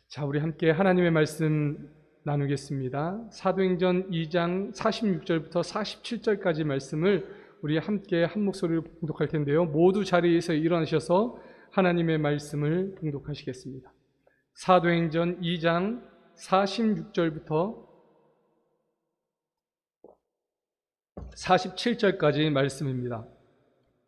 자, 우리 함께 하나님의 말씀 나누겠습니다. 사도행전 2장 46절부터 47절까지 말씀을 우리 함께 한 목소리로 봉독할 텐데요. 모두 자리에서 일어나셔서 하나님의 말씀을 봉독하시겠습니다. 사도행전 2장 46절부터 47절까지 말씀입니다.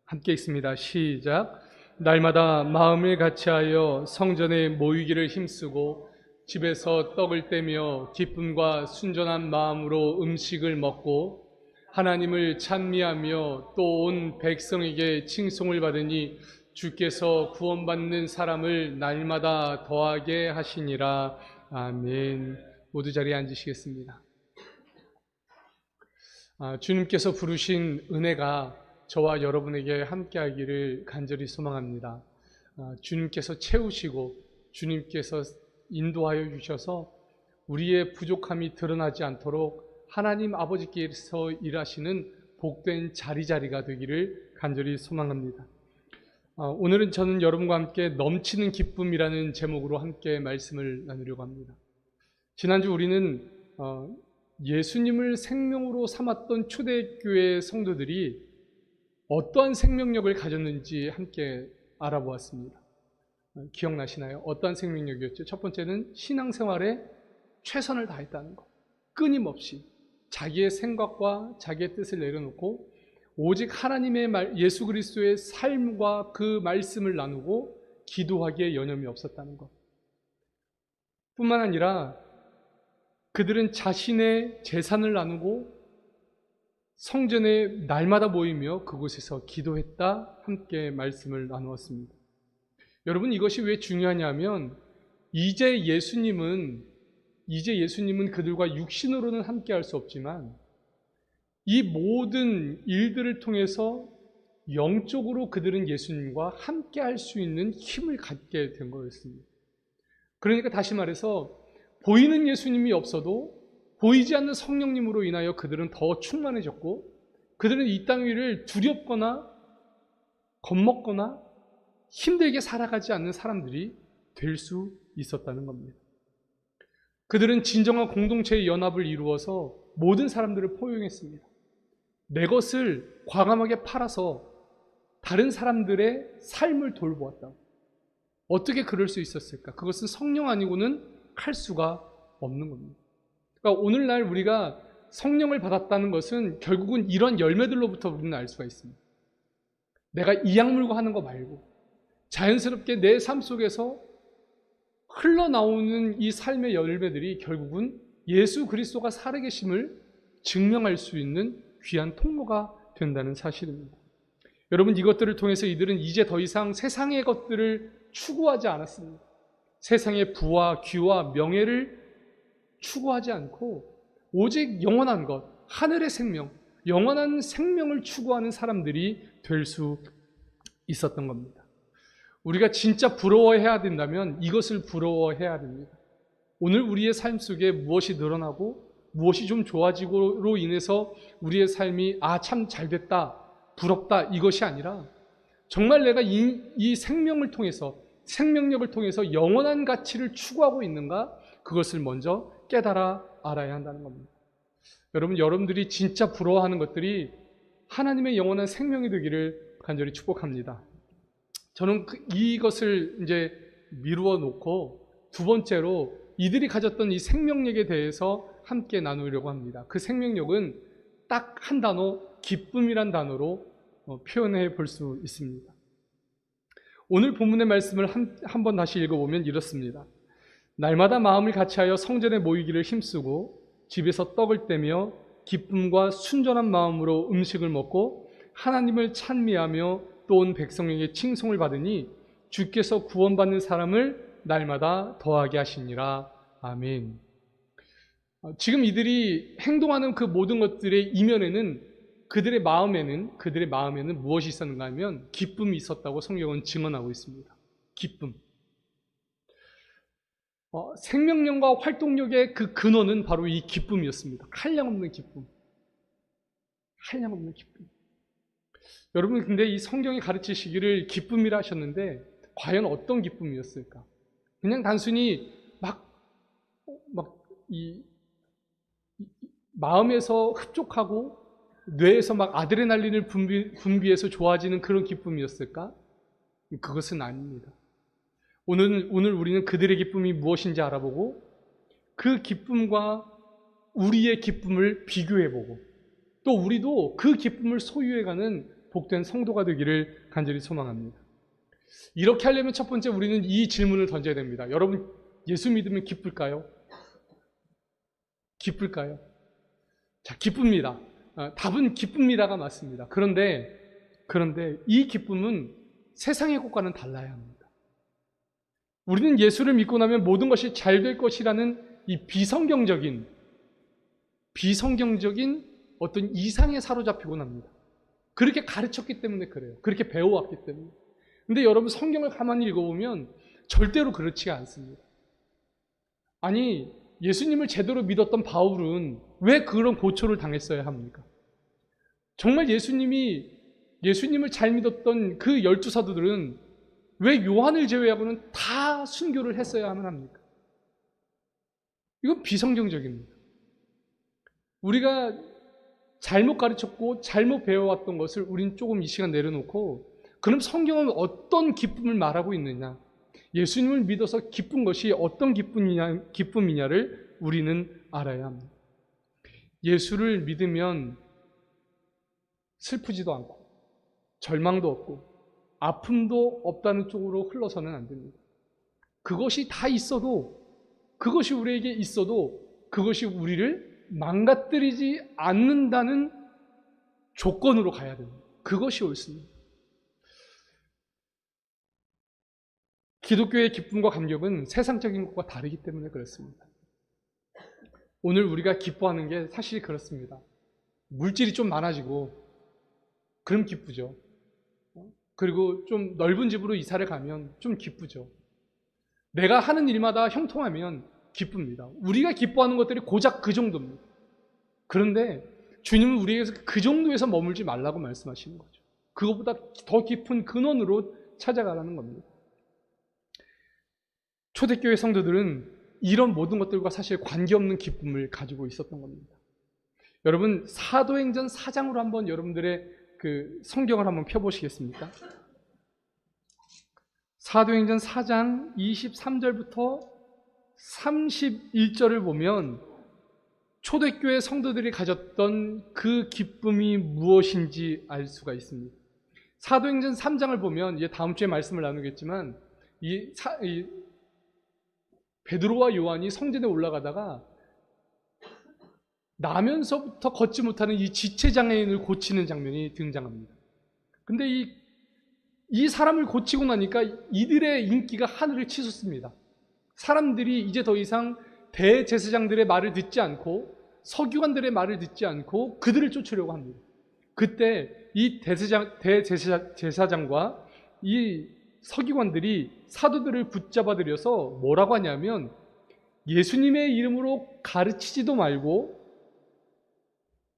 함께 읽습니다. 시작. 날마다 마음을 같이하여 성전에 모이기를 힘쓰고 집에서 떡을 떼며 기쁨과 순전한 마음으로 음식을 먹고 하나님을 찬미하며 또 온 백성에게 칭송을 받으니 주께서 구원받는 사람을 날마다 더하게 하시니라. 아멘. 모두 자리에 앉으시겠습니다. 주님께서 부르신 은혜가 저와 여러분에게 함께하기를 간절히 소망합니다. 주님께서 채우시고 주님께서 인도하여 주셔서 우리의 부족함이 드러나지 않도록 하나님 아버지께서 일하시는 복된 자리자리가 되기를 간절히 소망합니다. 오늘은 저는 여러분과 함께 넘치는 기쁨이라는 제목으로 함께 말씀을 나누려고 합니다. 지난주 우리는 예수님을 생명으로 삼았던 초대교회 성도들이 어떠한 생명력을 가졌는지 함께 알아보았습니다. 기억나시나요? 어떠한 생명력이었죠? 첫 번째는 신앙생활에 최선을 다했다는 것. 끊임없이 자기의 생각과 자기의 뜻을 내려놓고 오직 하나님의 예수 그리스도의 삶과 그 말씀을 나누고 기도하기에 여념이 없었다는 것. 뿐만 아니라 그들은 자신의 재산을 나누고 성전에 날마다 모이며 그곳에서 기도했다 함께 말씀을 나누었습니다. 여러분, 이것이 왜 중요하냐면 이제 예수님은 그들과 육신으로는 함께 할 수 없지만 이 모든 일들을 통해서 영적으로 그들은 예수님과 함께 할 수 있는 힘을 갖게 된 거였습니다. 그러니까 다시 말해서 보이는 예수님이 없어도 보이지 않는 성령님으로 인하여 그들은 더 충만해졌고 그들은 이 땅 위를 두렵거나 겁먹거나 힘들게 살아가지 않는 사람들이 될 수 있었다는 겁니다. 그들은 진정한 공동체의 연합을 이루어서 모든 사람들을 포용했습니다. 내 것을 과감하게 팔아서 다른 사람들의 삶을 돌보았다. 어떻게 그럴 수 있었을까? 그것은 성령 아니고는 할 수가 없는 겁니다. 그러니까 오늘날 우리가 성령을 받았다는 것은 결국은 이런 열매들로부터 우리는 알 수가 있습니다. 내가 이악 물고 하는 거 말고 자연스럽게 내 삶 속에서 흘러나오는 이 삶의 열매들이 결국은 예수 그리스도가 살아계심을 증명할 수 있는 귀한 통로가 된다는 사실입니다. 여러분, 이것들을 통해서 이들은 이제 더 이상 세상의 것들을 추구하지 않았습니다. 세상의 부와 귀와 명예를 추구하지 않고 오직 영원한 것, 하늘의 생명, 영원한 생명을 추구하는 사람들이 될 수 있었던 겁니다. 우리가 진짜 부러워해야 된다면 이것을 부러워해야 됩니다. 오늘 우리의 삶 속에 무엇이 늘어나고 무엇이 좀 좋아지고로 인해서 우리의 삶이 참 잘됐다, 부럽다 이것이 아니라 정말 내가 이 생명을 통해서 생명력을 통해서 영원한 가치를 추구하고 있는가, 그것을 먼저 깨달아 알아야 한다는 겁니다. 여러분들이 진짜 부러워하는 것들이 하나님의 영원한 생명이 되기를 간절히 축복합니다. 저는 이것을 이제 미루어 놓고 두 번째로 이들이 가졌던 이 생명력에 대해서 함께 나누려고 합니다. 그 생명력은 딱 한 단어, 기쁨이란 단어로 표현해 볼 수 있습니다. 오늘 본문의 말씀을 한번 다시 읽어보면 이렇습니다. 날마다 마음을 같이하여 성전에 모이기를 힘쓰고 집에서 떡을 떼며 기쁨과 순전한 마음으로 음식을 먹고 하나님을 찬미하며 또 온 백성에게 칭송을 받으니 주께서 구원받는 사람을 날마다 더하게 하시니라. 아멘. 지금 이들이 행동하는 그 모든 것들의 이면에는 그들의 마음에는 무엇이 있었는가 하면 기쁨이 있었다고 성경은 증언하고 있습니다. 기쁨. 생명력과 활동력의 그 근원은 바로 이 기쁨이었습니다. 한량없는 기쁨. 한량없는 기쁨. 여러분, 근데 이 성경이 가르치시기를 기쁨이라 하셨는데 과연 어떤 기쁨이었을까? 그냥 단순히 막 막 마음에서 흡족하고 뇌에서 막 아드레날린을 분비해서 좋아지는 그런 기쁨이었을까? 그것은 아닙니다. 오늘 우리는 그들의 기쁨이 무엇인지 알아보고 그 기쁨과 우리의 기쁨을 비교해보고 또 우리도 그 기쁨을 소유해가는 복된 성도가 되기를 간절히 소망합니다. 이렇게 하려면 첫 번째 우리는 이 질문을 던져야 됩니다. 여러분, 예수 믿으면 기쁠까요? 기쁠까요? 자, 기쁩니다. 답은 기쁩니다가 맞습니다. 그런데 이 기쁨은 세상의 것과는 달라야 합니다. 우리는 예수를 믿고 나면 모든 것이 잘 될 것이라는 이 비성경적인 어떤 이상에 사로잡히곤 합니다. 그렇게 가르쳤기 때문에 그래요. 그렇게 배워왔기 때문에. 근데 여러분, 성경을 가만히 읽어보면 절대로 그렇지가 않습니다. 아니, 예수님을 제대로 믿었던 바울은 왜 그런 고초를 당했어야 합니까? 정말 예수님을 잘 믿었던 그 12사도들은 왜 요한을 제외하고는 다 순교를 했어야만 합니까? 이건 비성경적입니다. 우리가 잘못 가르쳤고 잘못 배워왔던 것을 우린 조금 이 시간 내려놓고, 그럼 성경은 어떤 기쁨을 말하고 있느냐, 예수님을 믿어서 기쁜 것이 어떤 기쁨이냐를 우리는 알아야 합니다. 예수를 믿으면 슬프지도 않고 절망도 없고 아픔도 없다는 쪽으로 흘러서는 안 됩니다. 그것이 다 있어도, 그것이 우리에게 있어도 그것이 우리를 망가뜨리지 않는다는 조건으로 가야 됩니다. 그것이 옳습니다. 기독교의 기쁨과 감격은 세상적인 것과 다르기 때문에 그렇습니다. 오늘 우리가 기뻐하는 게 사실 그렇습니다. 물질이 좀 많아지고 그럼 기쁘죠. 그리고 좀 넓은 집으로 이사를 가면 좀 기쁘죠. 내가 하는 일마다 형통하면 기쁩니다. 우리가 기뻐하는 것들이 고작 그 정도입니다. 그런데 주님은 우리에게서 그 정도에서 머물지 말라고 말씀하시는 거죠. 그것보다 더 깊은 근원으로 찾아가라는 겁니다. 초대교회 성도들은 이런 모든 것들과 사실 관계없는 기쁨을 가지고 있었던 겁니다. 여러분, 사도행전 4장으로 한번 여러분들의 그 성경을 한번 펴보시겠습니까? 사도행전 4장 23절부터 31절을 보면 초대교회 성도들이 가졌던 그 기쁨이 무엇인지 알 수가 있습니다. 사도행전 3장을 보면, 이제 다음 주에 말씀을 나누겠지만, 베드로와 요한이 성전에 올라가다가 나면서부터 걷지 못하는 이 지체장애인을 고치는 장면이 등장합니다. 근데 이 사람을 고치고 나니까 이들의 인기가 하늘을 치솟습니다. 사람들이 이제 더 이상 대제사장들의 말을 듣지 않고 서기관들의 말을 듣지 않고 그들을 쫓으려고 합니다. 그때 이 대제사장과 이 서기관들이 사도들을 붙잡아 들여서 뭐라고 하냐면, 예수님의 이름으로 가르치지도 말고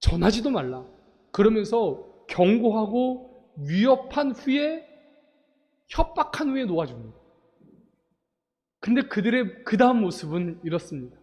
전하지도 말라, 그러면서 경고하고 위협한 후에, 협박한 후에 놓아줍니다. 근데 그들의 그 다음 모습은 이렇습니다.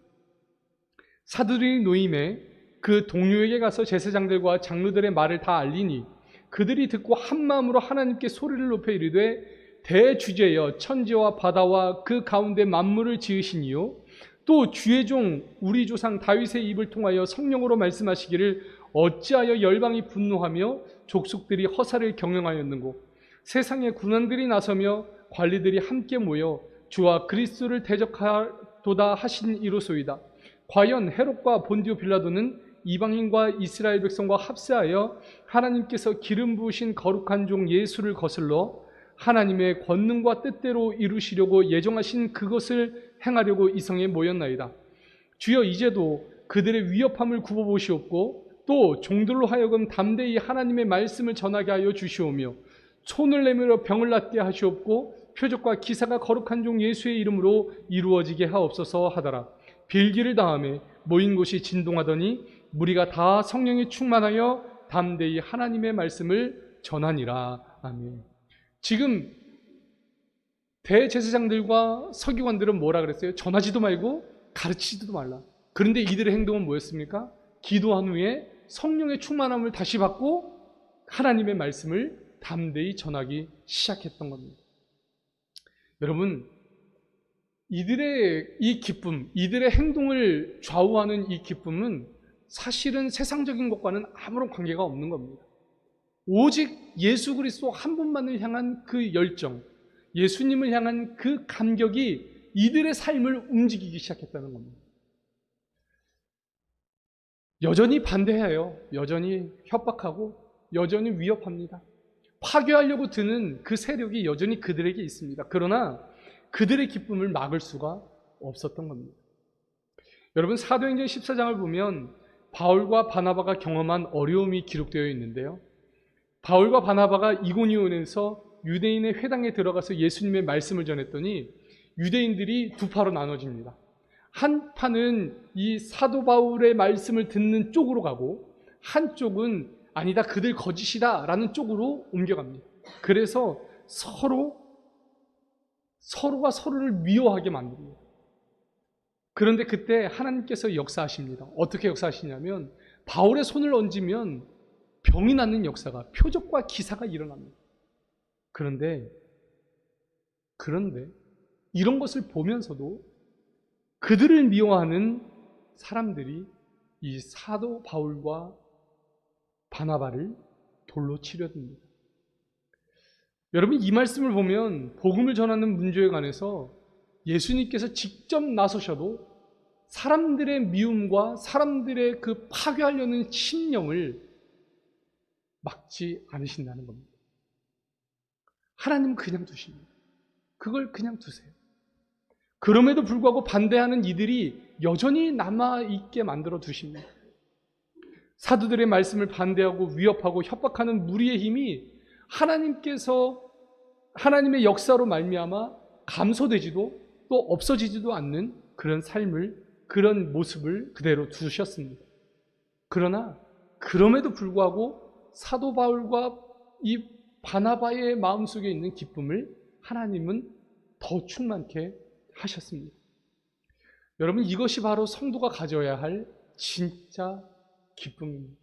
사도들이 노임에 그 동료에게 가서 제사장들과 장로들의 말을 다 알리니 그들이 듣고 한 마음으로 하나님께 소리를 높여 이르되, 대주제여 천지와 바다와 그 가운데 만물을 지으시니요, 또 주의 종 우리 조상 다윗의 입을 통하여 성령으로 말씀하시기를 어찌하여 열방이 분노하며 족속들이 허사를 경영하였는고, 세상의 군왕들이 나서며 관리들이 함께 모여 주와 그리스도를 대적하도다 하신 이로소이다. 과연 헤롯과 본디오 빌라도는 이방인과 이스라엘 백성과 합세하여 하나님께서 기름 부으신 거룩한 종 예수를 거슬러 하나님의 권능과 뜻대로 이루시려고 예정하신 그것을 행하려고 이 성에 모였나이다. 주여, 이제도 그들의 위협함을 굽어보시옵고 또 종들로 하여금 담대히 하나님의 말씀을 전하게 하여 주시오며 손을 내밀어 병을 낫게 하시옵고 표적과 기사가 거룩한 종 예수의 이름으로 이루어지게 하옵소서 하더라. 빌기를 다음에 모인 곳이 진동하더니 무리가 다 성령에 충만하여 담대히 하나님의 말씀을 전하니라. 아멘. 지금 대제사장들과 서기관들은 뭐라 그랬어요? 전하지도 말고 가르치지도 말라. 그런데 이들의 행동은 뭐였습니까? 기도한 후에 성령의 충만함을 다시 받고 하나님의 말씀을 담대히 전하기 시작했던 겁니다. 여러분, 이들의 이 기쁨, 이들의 행동을 좌우하는 이 기쁨은 사실은 세상적인 것과는 아무런 관계가 없는 겁니다. 오직 예수 그리스도 한 분만을 향한 그 열정, 예수님을 향한 그 감격이 이들의 삶을 움직이기 시작했다는 겁니다. 여전히 반대해요. 여전히 협박하고 여전히 위협합니다. 파괴하려고 드는 그 세력이 여전히 그들에게 있습니다. 그러나 그들의 기쁨을 막을 수가 없었던 겁니다. 여러분, 사도행전 14장을 보면 바울과 바나바가 경험한 어려움이 기록되어 있는데요. 바울과 바나바가 이고니온에서 유대인의 회당에 들어가서 예수님의 말씀을 전했더니 유대인들이 두 파로 나눠집니다. 한 파는 이 사도 바울의 말씀을 듣는 쪽으로 가고 한쪽은 아니다, 그들 거짓이다 라는 쪽으로 옮겨갑니다. 그래서 서로가 서로를 미워하게 만듭니다. 그런데 그때 하나님께서 역사하십니다. 어떻게 역사하시냐면 바울의 손을 얹으면 병이 낫는 역사가, 표적과 기사가 일어납니다. 그런데 이런 것을 보면서도 그들을 미워하는 사람들이 이 사도 바울과 바나바를 돌로 치려듭니다. 여러분, 이 말씀을 보면 복음을 전하는 문제에 관해서 예수님께서 직접 나서셔도 사람들의 미움과 사람들의 그 파괴하려는 심령을 막지 않으신다는 겁니다. 하나님은 그냥 두십니다. 그걸 그냥 두세요. 그럼에도 불구하고 반대하는 이들이 여전히 남아있게 만들어 두십니다. 사도들의 말씀을 반대하고 위협하고 협박하는 무리의 힘이 하나님의 역사로 말미암아 감소되지도 또 없어지지도 않는 그런 삶을, 그런 모습을 그대로 두셨습니다. 그러나 그럼에도 불구하고 사도 바울과 이 바나바의 마음속에 있는 기쁨을 하나님은 더 충만케 하셨습니다. 여러분, 이것이 바로 성도가 가져야 할 진짜 기쁨입니다.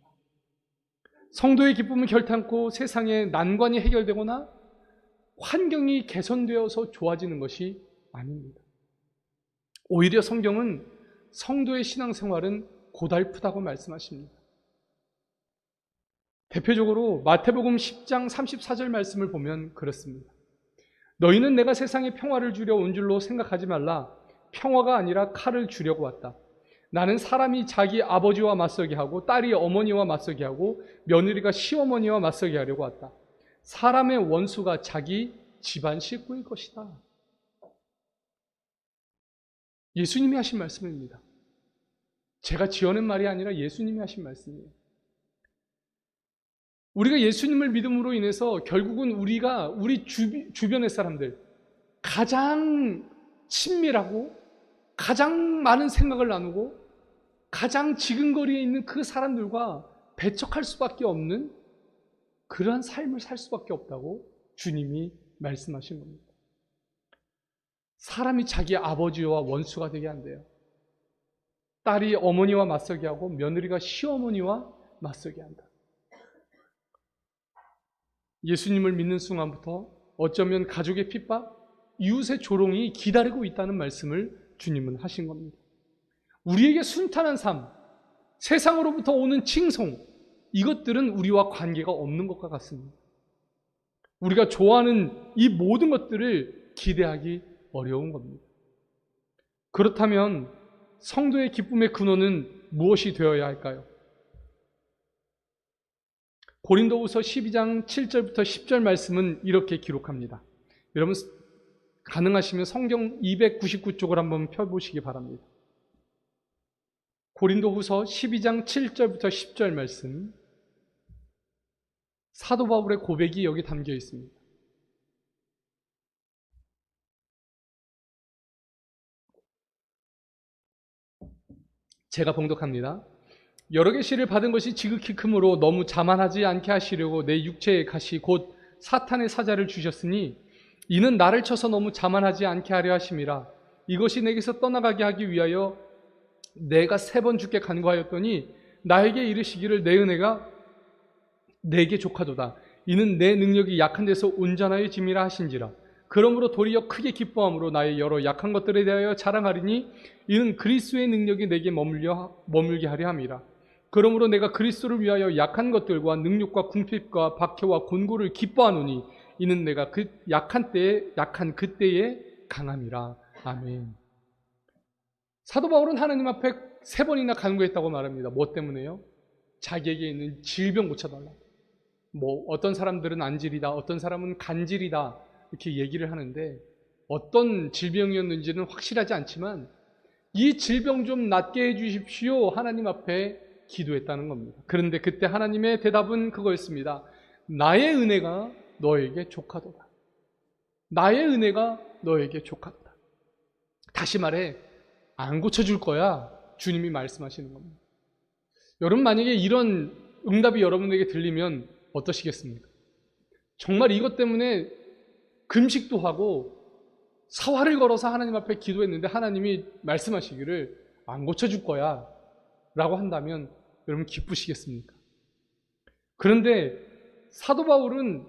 성도의 기쁨은 결탄코 세상의 난관이 해결되거나 환경이 개선되어서 좋아지는 것이 아닙니다. 오히려 성경은 성도의 신앙생활은 고달프다고 말씀하십니다. 대표적으로 마태복음 10장 34절 말씀을 보면 그렇습니다. 너희는 내가 세상에 평화를 주려 온 줄로 생각하지 말라. 평화가 아니라 칼을 주려고 왔다. 나는 사람이 자기 아버지와 맞서게 하고 딸이 어머니와 맞서게 하고 며느리가 시어머니와 맞서게 하려고 왔다. 사람의 원수가 자기 집안 식구일 것이다. 예수님이 하신 말씀입니다. 제가 지어낸 말이 아니라 예수님이 하신 말씀이에요. 우리가 예수님을 믿음으로 인해서 결국은 우리가 우리 주변의 사람들, 가장 친밀하고 가장 많은 생각을 나누고 가장 지근거리에 있는 그 사람들과 배척할 수밖에 없는 그러한 삶을 살 수밖에 없다고 주님이 말씀하신 겁니다. 사람이 자기 아버지와 원수가 되게 한대요. 딸이 어머니와 맞서게 하고 며느리가 시어머니와 맞서게 한다. 예수님을 믿는 순간부터 어쩌면 가족의 핍박, 이웃의 조롱이 기다리고 있다는 말씀을 주님은 하신 겁니다. 우리에게 순탄한 삶, 세상으로부터 오는 칭송, 이것들은 우리와 관계가 없는 것과 같습니다. 우리가 좋아하는 이 모든 것들을 기대하기 어려운 겁니다. 그렇다면 성도의 기쁨의 근원은 무엇이 되어야 할까요? 고린도후서 12장 7절부터 10절 말씀은 이렇게 기록합니다. 여러분, 가능하시면 성경 299쪽을 한번 펴보시기 바랍니다. 고린도후서 12장 7절부터 10절 말씀, 사도 바울의 고백이 여기 담겨 있습니다. 제가 봉독합니다. 여러 계시를 받은 것이 지극히 크므로 너무 자만하지 않게 하시려고 내 육체의 가시 곧 사탄의 사자를 주셨으니 이는 나를 쳐서 너무 자만하지 않게 하려 하심이라. 이것이 내게서 떠나가게 하기 위하여 내가 3번 주께 간구하였더니 나에게 이르시기를 내 은혜가 내게 족하도다. 이는 내 능력이 약한 데서 온전하여 짐이라 하신지라. 그러므로 도리어 크게 기뻐함으로 나의 여러 약한 것들에 대하여 자랑하리니 이는 그리스도의 능력이 내게 머물게 하려 함이라. 그러므로 내가 그리스도를 위하여 약한 것들과 능력과 궁핍과 박해와 곤고를 기뻐하노니 이는 내가 그 약한 그때에 강함이라. 아멘. 사도 바울은 하나님 앞에 3번이나 간구했다고 말합니다. 뭐 때문에요? 자기에게 있는 질병 고쳐달라. 어떤 사람들은 안질이다, 어떤 사람은 간질이다 이렇게 얘기를 하는데 어떤 질병이었는지는 확실하지 않지만 이 질병 좀 낫게 해주십시오 하나님 앞에 기도했다는 겁니다. 그런데 그때 하나님의 대답은 그거였습니다. 나의 은혜가 너에게 족하도다. 나의 은혜가 너에게 족하도다. 다시 말해 안 고쳐줄 거야 주님이 말씀하시는 겁니다. 여러분 만약에 이런 응답이 여러분에게 들리면 어떠시겠습니까? 정말 이것 때문에 금식도 하고 사활을 걸어서 하나님 앞에 기도했는데 하나님이 말씀하시기를 안 고쳐줄 거야 라고 한다면 여러분 기쁘시겠습니까? 그런데 사도 바울은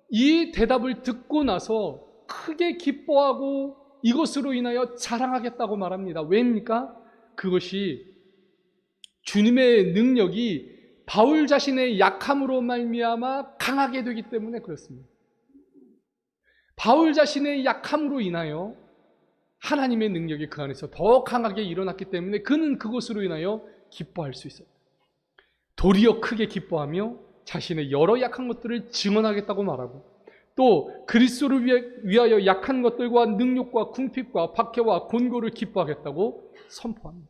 이 대답을 듣고 나서 크게 기뻐하고 이것으로 인하여 자랑하겠다고 말합니다. 왜입니까? 그것이 주님의 능력이 바울 자신의 약함으로 말미암아 강하게 되기 때문에 그렇습니다. 바울 자신의 약함으로 인하여 하나님의 능력이 그 안에서 더 강하게 일어났기 때문에 그는 그것으로 인하여 기뻐할 수 있어요. 도리어 크게 기뻐하며 자신의 여러 약한 것들을 증언하겠다고 말하고 또 그리스도를 위하여 약한 것들과 능력과 궁핍과 박해와 곤고를 기뻐하겠다고 선포합니다.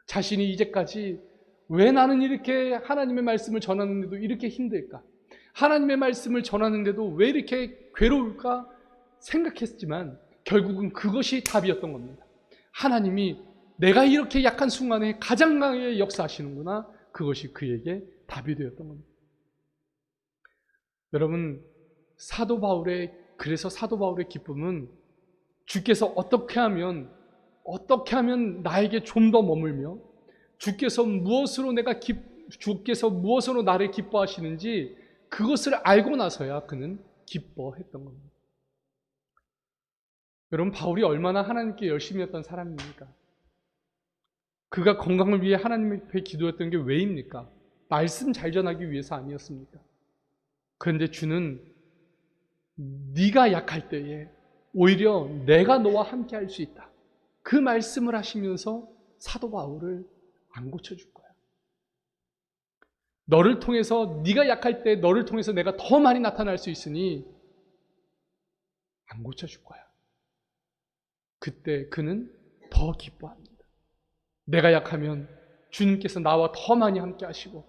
자신이 이제까지 왜 나는 이렇게 하나님의 말씀을 전하는데도 이렇게 힘들까? 하나님의 말씀을 전하는데도 왜 이렇게 괴로울까? 생각했지만 결국은 그것이 답이었던 겁니다. 하나님이 내가 이렇게 약한 순간에 가장 강하게 역사하시는구나. 그것이 그에게 답이 되었던 겁니다. 여러분, 그래서 사도 바울의 기쁨은 주께서 어떻게 하면 나에게 좀 더 머물며 주께서 무엇으로 나를 기뻐하시는지 그것을 알고 나서야 그는 기뻐했던 겁니다. 여러분, 바울이 얼마나 하나님께 열심히 했던 사람입니까? 그가 건강을 위해 하나님 앞에 기도했던 게 왜입니까? 말씀 잘 전하기 위해서 아니었습니까? 그런데 주는 네가 약할 때에 오히려 내가 너와 함께 할 수 있다. 그 말씀을 하시면서 사도 바울을 안 고쳐줄 거야. 너를 통해서 네가 약할 때 너를 통해서 내가 더 많이 나타날 수 있으니 안 고쳐줄 거야. 그때 그는 더 기뻐합니다. 내가 약하면 주님께서 나와 더 많이 함께 하시고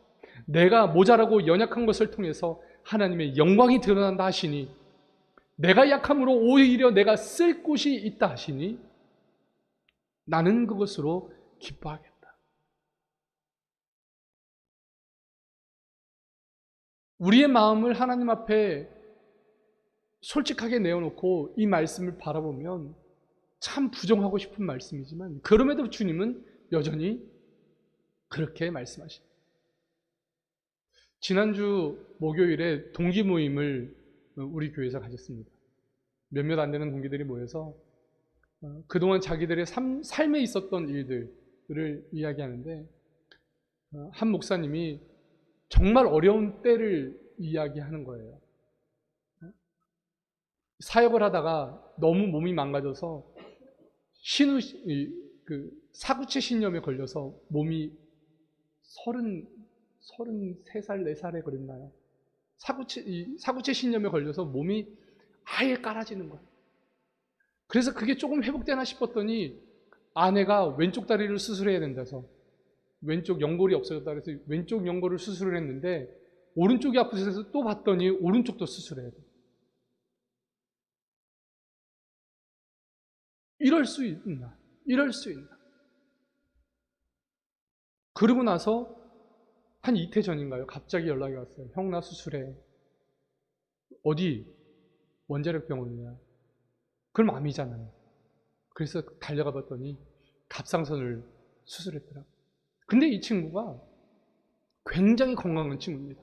내가 모자라고 연약한 것을 통해서 하나님의 영광이 드러난다 하시니 내가 약함으로 오히려 내가 쓸 곳이 있다 하시니 나는 그것으로 기뻐하겠다. 우리의 마음을 하나님 앞에 솔직하게 내어놓고 이 말씀을 바라보면 참 부정하고 싶은 말씀이지만 그럼에도 주님은 여전히 그렇게 말씀하십니다. 지난주 목요일에 동기 모임을 우리 교회에서 가졌습니다. 몇몇 안 되는 동기들이 모여서 그동안 자기들의 삶에 있었던 일들을 이야기하는데 한 목사님이 정말 어려운 때를 이야기하는 거예요. 사역을 하다가 너무 몸이 망가져서 사구체 신염에 걸려서 몸이 33살, 4살에 그랬나요? 사구체 신염에 걸려서 몸이 아예 깔아지는 거예요. 그래서 그게 조금 회복되나 싶었더니 아내가 왼쪽 다리를 수술해야 된다서 왼쪽 연골이 없어졌다 그래서 왼쪽 연골을 수술을 했는데 오른쪽이 아프셔서 또 봤더니 오른쪽도 수술해야 돼요. 이럴 수 있나? 그러고 나서 한 이틀 전인가요? 갑자기 연락이 왔어요. 형, 나 수술해. 어디? 원자력 병원이냐? 그럼 암이잖아요. 그래서 달려가 봤더니 갑상선을 수술했더라고요. 근데 이 친구가 굉장히 건강한 친구입니다.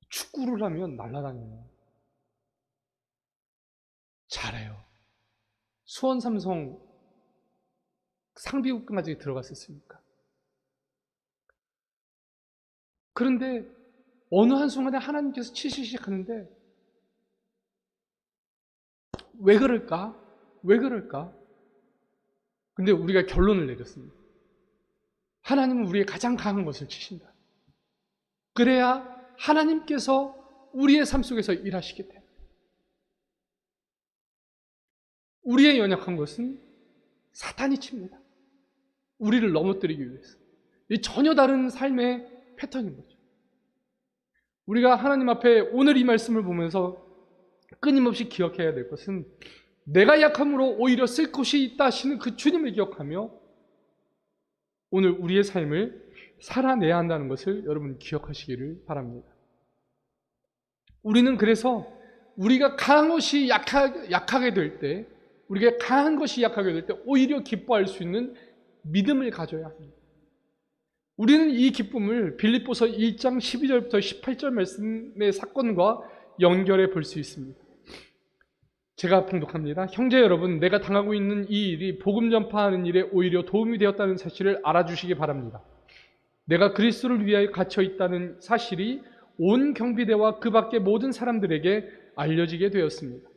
축구를 하면 날아다녀요. 잘해요. 수원 삼성 상비국까지 들어갔었으니까. 그런데 어느 한순간에 하나님께서 치시기 시작하는데 왜 그럴까? 왜 그럴까? 근데 우리가 결론을 내렸습니다. 하나님은 우리의 가장 강한 것을 치신다. 그래야 하나님께서 우리의 삶 속에서 일하시게 돼요. 우리의 연약한 것은 사탄이 칩니다. 우리를 넘어뜨리기 위해서. 이 전혀 다른 삶의 패턴인 거죠. 우리가 하나님 앞에 오늘 이 말씀을 보면서 끊임없이 기억해야 될 것은 내가 약함으로 오히려 쓸 곳이 있다 하시는 그 주님을 기억하며 오늘 우리의 삶을 살아내야 한다는 것을 여러분 기억하시기를 바랍니다. 우리는 그래서 우리가 강한 것이 약하게 될 때, 우리가 강한 것이 약하게 될 때 오히려 기뻐할 수 있는 믿음을 가져야 합니다. 우리는 이 기쁨을 빌립보서 1장 12절부터 18절 말씀의 사건과 연결해 볼 수 있습니다. 제가 봉독합니다. 형제 여러분, 내가 당하고 있는 이 일이 복음 전파하는 일에 오히려 도움이 되었다는 사실을 알아주시기 바랍니다. 내가 그리스도를 위하여 갇혀 있다는 사실이 온 경비대와 그 밖의 모든 사람들에게 알려지게 되었습니다.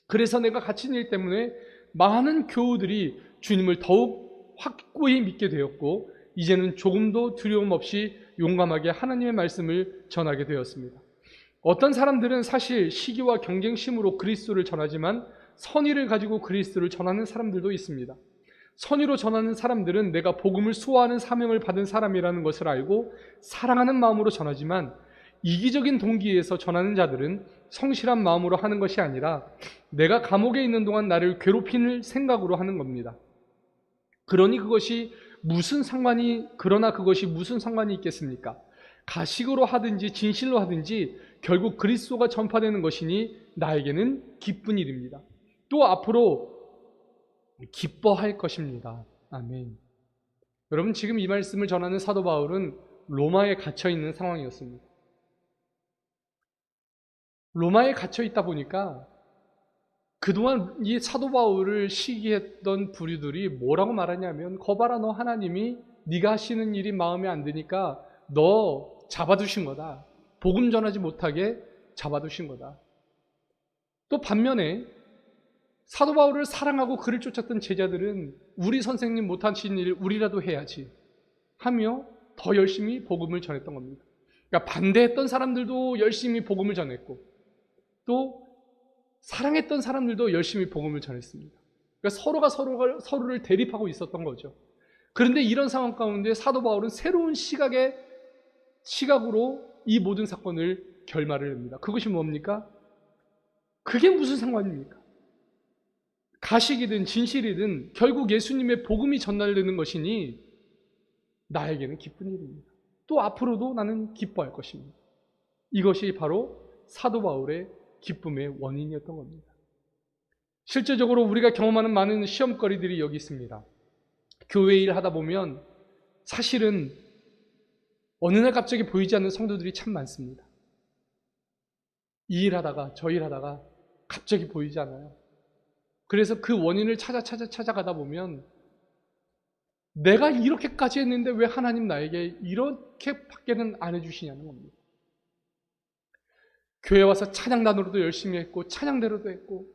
그래서 내가 갇힌 일 때문에 많은 교우들이 주님을 더욱 확고히 믿게 되었고 이제는 조금도 두려움 없이 용감하게 하나님의 말씀을 전하게 되었습니다. 어떤 사람들은 사실 시기와 경쟁심으로 그리스도를 전하지만 선의를 가지고 그리스도를 전하는 사람들도 있습니다. 선의로 전하는 사람들은 내가 복음을 수호하는 사명을 받은 사람이라는 것을 알고 사랑하는 마음으로 전하지만 이기적인 동기에서 전하는 자들은 성실한 마음으로 하는 것이 아니라 내가 감옥에 있는 동안 나를 괴롭히는 생각으로 하는 겁니다. 그러나 그것이 무슨 상관이 있겠습니까? 가식으로 하든지 진실로 하든지 결국 그리스도가 전파되는 것이니 나에게는 기쁜 일입니다. 또 앞으로 기뻐할 것입니다. 아멘. 여러분, 지금 이 말씀을 전하는 사도 바울은 로마에 갇혀 있는 상황이었습니다. 로마에 갇혀 있다 보니까 그동안 이 사도 바울을 시기했던 부류들이 뭐라고 말하냐면, 거봐라, 너 하나님이 네가 하시는 일이 마음에 안 드니까 너 잡아두신 거다. 복음 전하지 못하게 잡아두신 거다. 또 반면에 사도 바울을 사랑하고 그를 쫓았던 제자들은 우리 선생님 못하신 일 우리라도 해야지 하며 더 열심히 복음을 전했던 겁니다. 그러니까 반대했던 사람들도 열심히 복음을 전했고 또 사랑했던 사람들도 열심히 복음을 전했습니다. 그러니까 서로가 서로를 대립하고 있었던 거죠. 그런데 이런 상황 가운데 사도 바울은 새로운 시각으로 이 모든 사건을 결말을 냅니다. 그것이 뭡니까? 그게 무슨 상관입니까? 가식이든 진실이든 결국 예수님의 복음이 전달되는 것이니 나에게는 기쁜 일입니다. 또 앞으로도 나는 기뻐할 것입니다. 이것이 바로 사도 바울의 기쁨의 원인이었던 겁니다. 실제적으로 우리가 경험하는 많은 시험거리들이 여기 있습니다. 교회 일 하다 보면 사실은 어느 날 갑자기 보이지 않는 성도들이 참 많습니다. 이 일하다가 저 일하다가 갑자기 보이지 않아요. 그래서 그 원인을 찾아가다 보면 내가 이렇게까지 했는데 왜 하나님 나에게 이렇게밖에는 안 해주시냐는 겁니다. 교회 와서 찬양단으로도 열심히 했고 찬양대로도 했고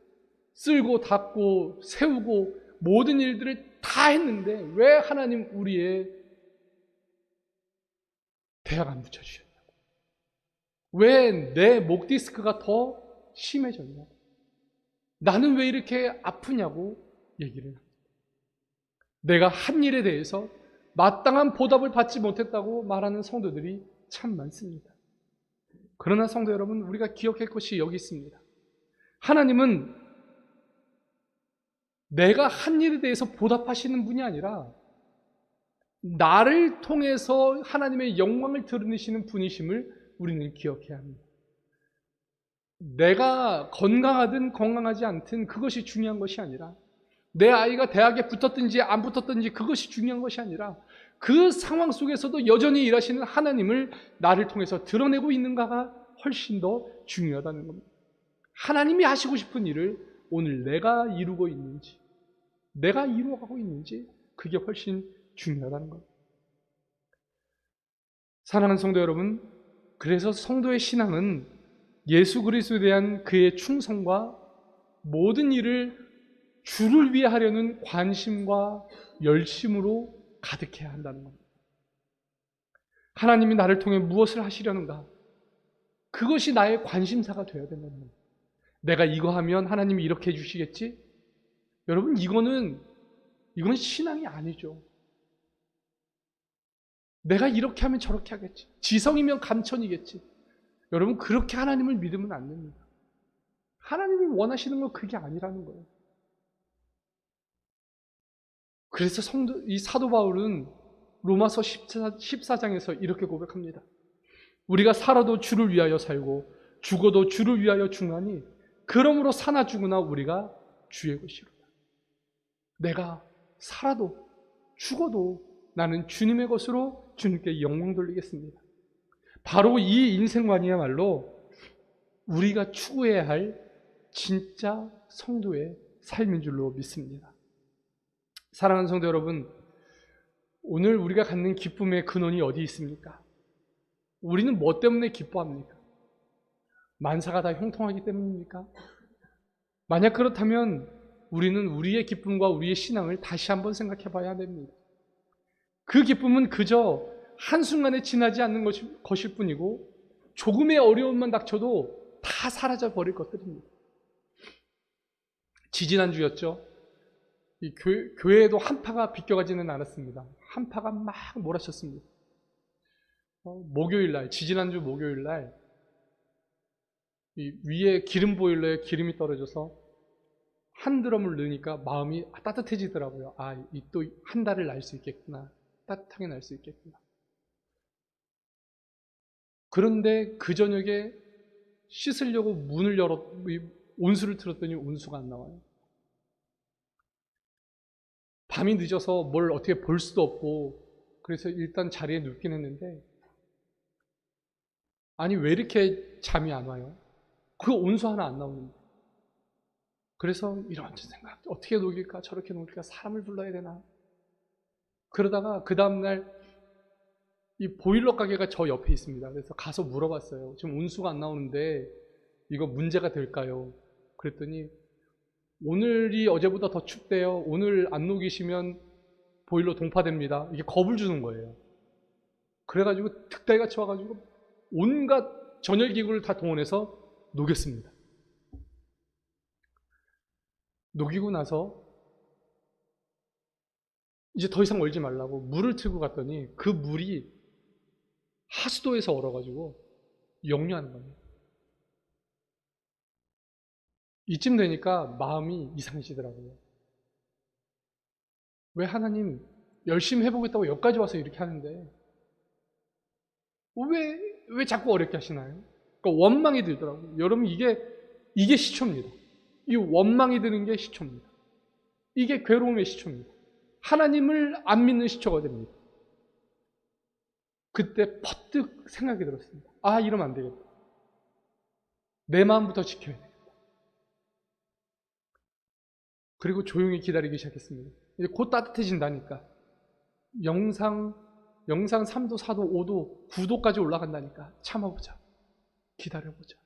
쓸고 닦고 세우고 모든 일들을 다 했는데 왜 하나님 우리의 대학 안 붙여주셨냐고, 왜 내 목 디스크가 더 심해졌냐고, 나는 왜 이렇게 아프냐고 얘기를 합니다. 내가 한 일에 대해서 마땅한 보답을 받지 못했다고 말하는 성도들이 참 많습니다. 그러나 성도 여러분, 우리가 기억할 것이 여기 있습니다. 하나님은 내가 한 일에 대해서 보답하시는 분이 아니라 나를 통해서 하나님의 영광을 드러내시는 분이심을 우리는 기억해야 합니다. 내가 건강하든 건강하지 않든 그것이 중요한 것이 아니라 내 아이가 대학에 붙었든지 안 붙었든지 그것이 중요한 것이 아니라 그 상황 속에서도 여전히 일하시는 하나님을 나를 통해서 드러내고 있는가가 훨씬 더 중요하다는 겁니다. 하나님이 하시고 싶은 일을 오늘 내가 이루고 있는지, 내가 이루어가고 있는지, 그게 훨씬 중요하다는 겁니다. 사랑하는 성도 여러분, 그래서 성도의 신앙은 예수 그리스도에 대한 그의 충성과 모든 일을 주를 위해 하려는 관심과 열심으로 가득해야 한다는 겁니다. 하나님이 나를 통해 무엇을 하시려는가? 그것이 나의 관심사가 되어야 된다는 겁니다. 내가 이거 하면 하나님이 이렇게 해주시겠지? 여러분, 이건 신앙이 아니죠. 내가 이렇게 하면 저렇게 하겠지. 지성이면 감천이겠지. 여러분, 그렇게 하나님을 믿으면 안 됩니다. 하나님이 원하시는 건 그게 아니라는 거예요. 그래서 이 사도 바울은 로마서 14장에서 이렇게 고백합니다. 우리가 살아도 주를 위하여 살고 죽어도 주를 위하여 중하니 그러므로 사나 죽으나 우리가 주의 것이로다. 내가 살아도 죽어도 나는 주님의 것으로 주님께 영광 돌리겠습니다. 바로 이 인생관이야말로 우리가 추구해야 할 진짜 성도의 삶인 줄로 믿습니다. 사랑하는 성도 여러분, 오늘 우리가 갖는 기쁨의 근원이 어디 있습니까? 우리는 뭐 때문에 기뻐합니까? 만사가 다 형통하기 때문입니까? 만약 그렇다면 우리는 우리의 기쁨과 우리의 신앙을 다시 한번 생각해 봐야 됩니다. 그 기쁨은 그저 한순간에 지나지 않는 것일 뿐이고 조금의 어려움만 닥쳐도 다 사라져 버릴 것들입니다. 지지난주였죠. 이 교회에도 한파가 비껴가지는 않았습니다. 한파가 막 몰아쳤습니다. 목요일날, 지지난주 목요일날 이 위에 기름 보일러에 기름이 떨어져서 한 드럼을 넣으니까 마음이 따뜻해지더라고요. 또 한 달을 날 수 있겠구나. 따뜻하게 날 수 있겠구나. 그런데 그 저녁에 씻으려고 문을 온수를 틀었더니 온수가 안 나와요. 밤이 늦어서 뭘 어떻게 볼 수도 없고 그래서 일단 자리에 눕긴 했는데 왜 이렇게 잠이 안 와요? 그 온수 하나 안 나오는데. 그래서 이런 생각, 어떻게 녹일까 저렇게 녹일까, 사람을 불러야 되나. 그러다가 그 다음날 이 보일러 가게가 저 옆에 있습니다. 그래서 가서 물어봤어요. 지금 온수가 안 나오는데 이거 문제가 될까요? 그랬더니 오늘이 어제보다 더 춥대요. 오늘 안 녹이시면 보일러 동파됩니다. 이게 겁을 주는 거예요. 그래가지고 득달같이 와가지고 온갖 전열기구를 다 동원해서 녹였습니다. 녹이고 나서 이제 더 이상 얼지 말라고 물을 틀고 갔더니 그 물이 하수도에서 얼어가지고 역류하는 거예요. 이쯤 되니까 마음이 이상해지더라고요. 왜 하나님 열심히 해보겠다고 여기까지 와서 이렇게 하는데 왜 자꾸 어렵게 하시나요? 그러니까 원망이 들더라고요. 여러분, 이게 시초입니다. 이 원망이 드는 게 시초입니다. 이게 괴로움의 시초입니다. 하나님을 안 믿는 시초가 됩니다. 그때 퍼뜩 생각이 들었습니다. 이러면 안 되겠다. 내 마음부터 지켜야 되겠다. 그리고 조용히 기다리기 시작했습니다. 이제 곧 따뜻해진다니까. 영상 3도, 4도, 5도, 9도까지 올라간다니까. 참아보자. 기다려보자.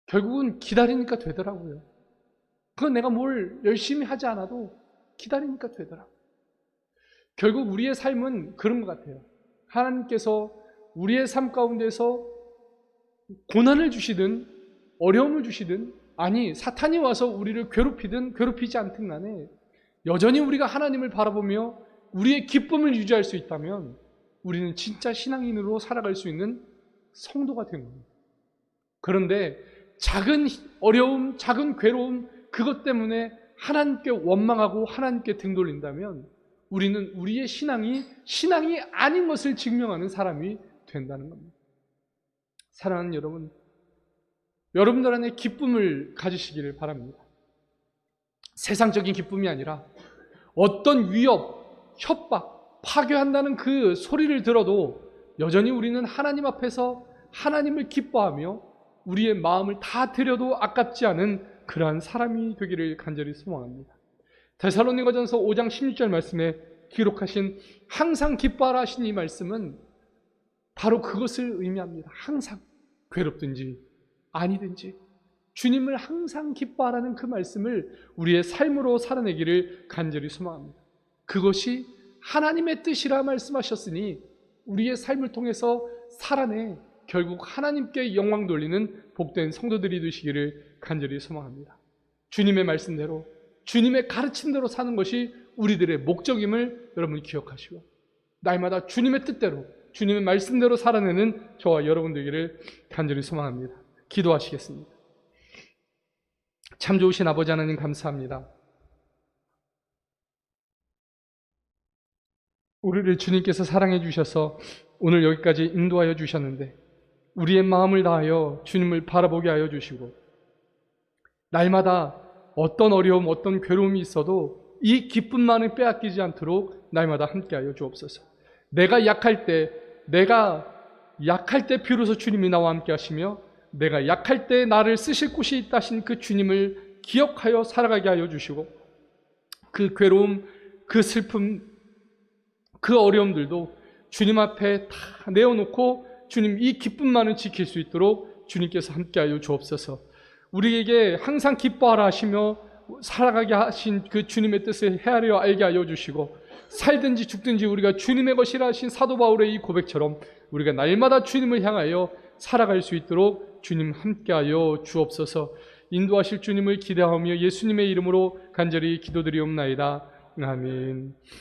결국은 기다리니까 되더라고요. 그건 내가 뭘 열심히 하지 않아도 기다리니까 되더라고요. 결국 우리의 삶은 그런 것 같아요. 하나님께서 우리의 삶 가운데서 고난을 주시든 어려움을 주시든 사탄이 와서 우리를 괴롭히든 괴롭히지 않든 간에 여전히 우리가 하나님을 바라보며 우리의 기쁨을 유지할 수 있다면 우리는 진짜 신앙인으로 살아갈 수 있는 성도가 된 겁니다. 그런데 작은 어려움, 작은 괴로움, 그것 때문에 하나님께 원망하고 하나님께 등 돌린다면 우리는 우리의 신앙이 아닌 것을 증명하는 사람이 된다는 겁니다. 사랑하는 여러분, 여러분들 안에 기쁨을 가지시기를 바랍니다. 세상적인 기쁨이 아니라 어떤 위협, 협박, 파괴한다는 그 소리를 들어도 여전히 우리는 하나님 앞에서 하나님을 기뻐하며 우리의 마음을 다 드려도 아깝지 않은 그러한 사람이 되기를 간절히 소망합니다. 데살로니가전서 5장 16절 말씀에 기록하신 항상 기뻐하라 하신 이 말씀은 바로 그것을 의미합니다. 항상 괴롭든지 아니든지 주님을 항상 기뻐하라는 그 말씀을 우리의 삶으로 살아내기를 간절히 소망합니다. 그것이 하나님의 뜻이라 말씀하셨으니 우리의 삶을 통해서 살아내 결국 하나님께 영광 돌리는 복된 성도들이 되시기를 간절히 소망합니다. 주님의 말씀대로 주님의 가르침대로 사는 것이 우리들의 목적임을 여러분 기억하시고 날마다 주님의 뜻대로 주님의 말씀대로 살아내는 저와 여러분 되기를 간절히 소망합니다. 기도하시겠습니다. 참 좋으신 아버지 하나님 감사합니다. 우리를 주님께서 사랑해 주셔서 오늘 여기까지 인도하여 주셨는데 우리의 마음을 다하여 주님을 바라보게 하여 주시고 날마다 어떤 어려움, 어떤 괴로움이 있어도 이 기쁨만을 빼앗기지 않도록 날마다 함께하여 주옵소서. 내가 약할 때 비로소 주님이 나와 함께 하시며 내가 약할 때 나를 쓰실 곳이 있다 하신 그 주님을 기억하여 살아가게 하여 주시고 그 괴로움, 그 슬픔, 그 어려움들도 주님 앞에 다 내어놓고 주님 이 기쁨만을 지킬 수 있도록 주님께서 함께하여 주옵소서. 우리에게 항상 기뻐하라 하시며 살아가게 하신 그 주님의 뜻을 헤아려 알게 하여 주시고 살든지 죽든지 우리가 주님의 것이라 하신 사도 바울의 이 고백처럼 우리가 날마다 주님을 향하여 살아갈 수 있도록 주님 함께하여 주옵소서. 인도하실 주님을 기대하며 예수님의 이름으로 간절히 기도드리옵나이다. 아멘.